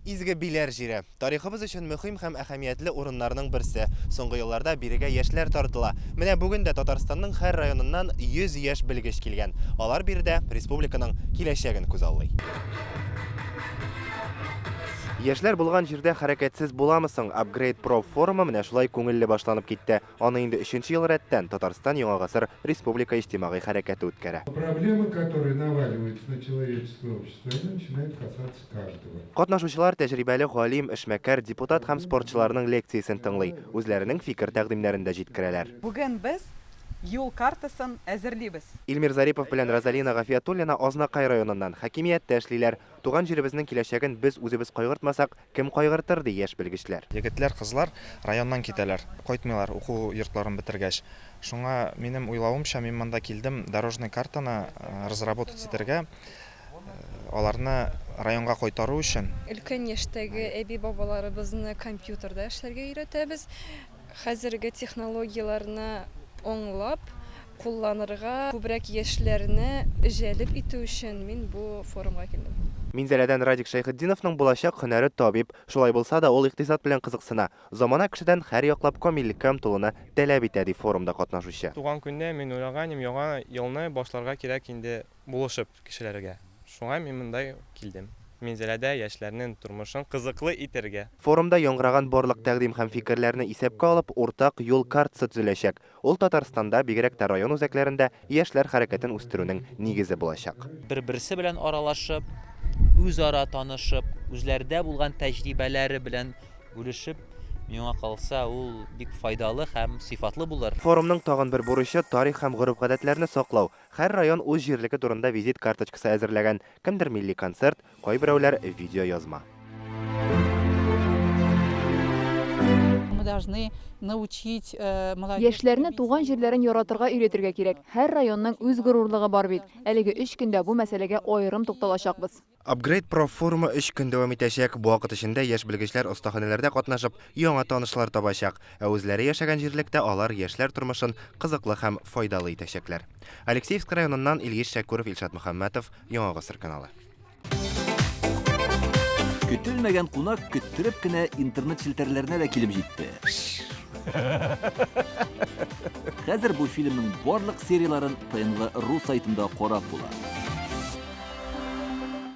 Изге Биләр җире. Тарихыбыз өчен мөһим һәм әһәмиятле урыннарның берсе. Соңгы елларда бирегә яшьләр тартыла. Менә бүген дә Татарстанның һәр районыннан 100 яшь белгеч килгән. Алар биредә республиканың киләчәген күзаллый. Яшьләр булган җирдә хәрәкәтсез буламысың? Upgrade Pro форумы менә шулай күңелле башланып китте. Аны инде 3нче ел рәттән Татарстан Яңа гасыр республика иҗтимагый хәрәкәте үткәрә. Проблемы, которые наваливаются на человеческое общество, они начинают касаться каждого. Катнашучылар тәҗрибәле галим, эшмәкәр, депутат һәм спортчыларның лекциясын тыңлый. Үзләренең фикер тәкъдимнәрен дә җиткерәләр. Бүген без юл картасын әзерлибез. Илмир Зарипов белән Розалина Гафиятуллина Азнакай районыннан хакимияттә эшлиләр. Туган җиребезнең киләчәген без үзебез кайгыртмасак, кем кайгыртыр ди яшь белгечләр. Егетләр, кызлар районнан китәләр, кайтмыйлар уку йортларын бетергәч. Шуңа минем уйлавымча, мин монда килдем дорожный картаны разработать итәргә, аларны районга кайтару өчен. Өлкән яшьтәге әби-бабаларыбызны компьютерда эшләргә өйрәтәбез. Хәзерге технологияларны аңлап, кулланырга, күбрәк яшьләрне җәлеп итү өчен мин бу форумга килдем. Минзәләдән Радик Шәйхетдиновның булачак һөнәре табиб. Шулай булса да, ул икътисад белән кызыксына. Замана кешедән һәр яклап камиллеккә омтылуны таләп итә ди форумда катнашучы. Туган көндә мин уйлаганым, яңа елны башларга кирәк инде булышып кешеләргә. Шуңа мин монда килдем. Минзәләдә яшьләрнең тормышын кызыклы итәргә. Форумда яңгыраган барлык тәкъдим һәм фикерләрне исәпкә алып, уртак юл картасы төзеләчәк. Ул Татарстанда, бигрәк тә район үзәкләрендә яшьләр хәрәкәтен үстерүнең нигезе булачак. Бер-берсе белән аралашып, үзара танышып, үзләрдә булган тәҗрибәләре белән бүлешеп, миңа калса, ул бик файдалы һәм сыйфатлы булыр. Форумның тагын бер бурычы тарих һәм гореф-гадәтләрне саклау. Һәр район үз җирлеке турында визит карточкасы әзерләгән. Кемдер милли концерт, кайберәүләр видео язма. Яшьләрне туган җирләрен яратырга өйрәтергә кирәк. Һәр районның үз горурлыгы бар бит. Әлеге 3 көндә бу мәсьәләгә аерым тукталачакбыз. Upgrade Pro форумы 3 көн дәвам итәчәк. Бу вакыт эчендә яшь белгечләр остаханәләрдә катнашып, яңа танышлар табачак. Ә үзләре яшәгән җирлектә алар яшьләр тормышын кызыклы һәм файдалы итәчәкләр. Алексеевск районыннан Ильич Шәкүров, Илшат Мөхәммәтов, Яңа гасыр каналы. Көтелмәгән кунак көттереп кенә интернет челтәрләренә дә килеп җитте. Хәзер бу фильмның барлык серияларын ТНВ.ру сайтында карап була.